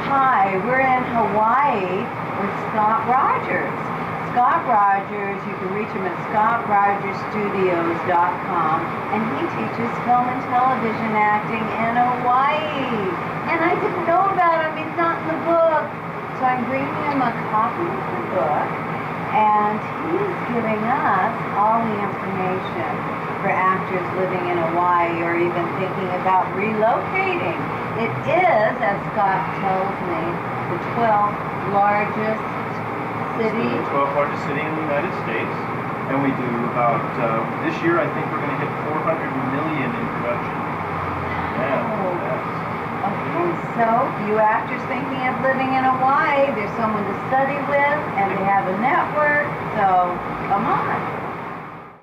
Hi, we're in Hawaii with Scott Rogers. Scott Rogers, you can reach him at scottrogersstudios.com, and he teaches film and television acting in Hawaii. And I didn't know about him, he's not in the book. So I'm bringing him a copy of the book, and he's giving us all the information for actors living in Hawaii or even thinking about relocating. It is, as Scott tells me, the 12th largest city. The 12th largest city in the United States. And we do about, this year I think we're going to hit 400 million in production. Yeah. Okay, so you actors thinking of living in Hawaii, there's someone to study with, and they have a network, so come on.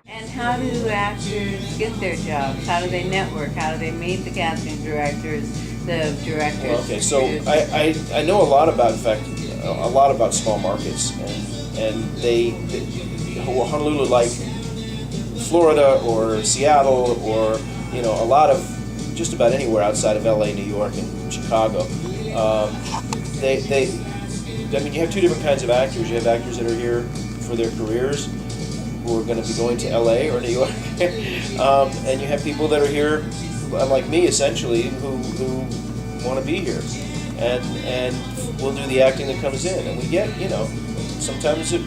And how do actors get their jobs? How do they network? How do they meet the casting directors, the directors? Well, okay, so I know a lot about, in fact, a lot about small markets, and they Honolulu, like Florida or Seattle or a lot of just about anywhere outside of LA, New York, and Chicago. I mean, you have two different kinds of actors. You have actors that are here for their careers, who are going to be going to LA or New York, and you have people that are here, like me, essentially, who want to be here, and we'll do the acting that comes in, and we get, sometimes it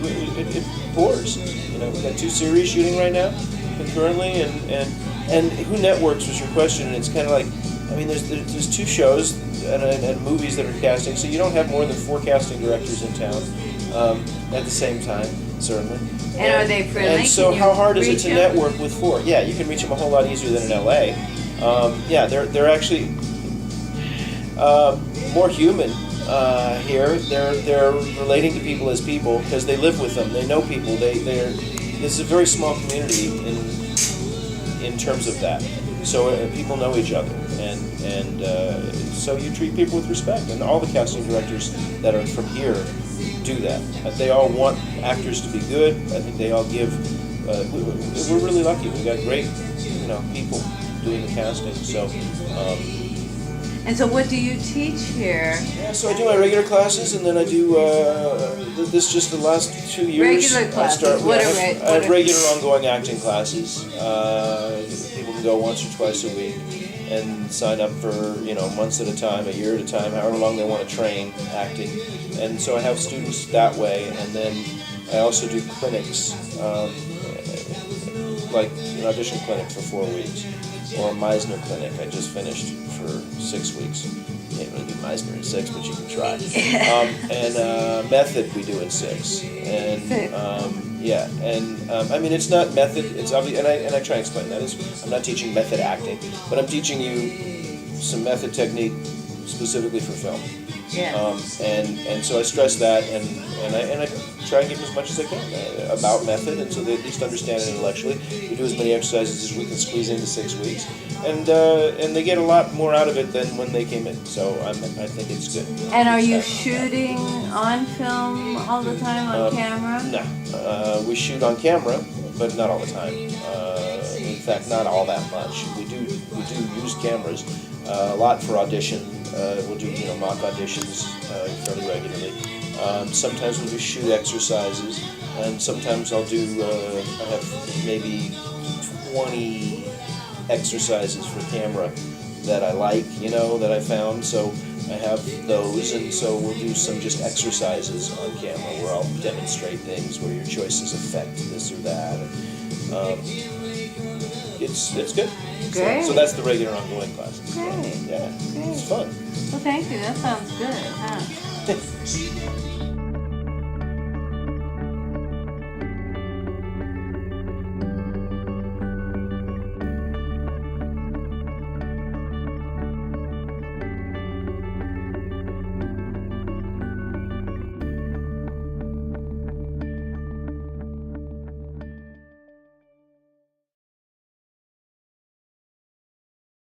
pours. We've got 2 series shooting right now, concurrently, and who networks was your question, and it's kind of like, I mean, there's 2 shows and movies that are casting, so you don't have more than 4 casting directors in town at the same time, certainly. And are they friendly? And so how hard is it to network with 4? Yeah, you can reach them a whole lot easier than in LA. Yeah, they're actually more human here. They're relating to people as people because they live with them. They know people. This is a very small community in terms of that. So people know each other, and so you treat people with respect. And all the casting directors that are from here do that. They all want actors to be good. I think they all give. We're really lucky. We've got great, people doing the casting. So. And so what do you teach here? Yeah, so I do my regular classes, and then I do this just the last 2 years. Regular classes. I have regular ongoing acting classes. People can go once or twice a week and sign up for months at a time, a year at a time, however long they want to train acting. And so I have students that way, and then I also do clinics, like an audition clinic for 4 weeks, or a Meisner clinic I just finished for 6 weeks. Can't really do Meisner in 6, but you can try. And method we do in 6. And yeah, and I mean, it's not method. It's obvious, and I try and explain that. I'm not teaching method acting, but I'm teaching you some method technique specifically for film. Yeah. And so I stress that, and I try and give them as much as I can about method, and so they at least understand it intellectually. We do as many exercises as we can squeeze into 6 weeks, and they get a lot more out of it than when they came in. So I think it's good. And are you shooting on film all the time, on camera? No, we shoot on camera, but not all the time. In fact, not all that much. We do use cameras a lot for audition. We'll do mock auditions fairly regularly. Sometimes we'll do shoot exercises, and sometimes I'll do. I have maybe 20 exercises for camera that I like, that I found. So I have those, and so we'll do some just exercises on camera where I'll demonstrate things where your choices affect this or that. It's good. Great. So that's the regular ongoing classes. Great. Yeah. Great. It's fun. Well, thank you. That sounds good, huh?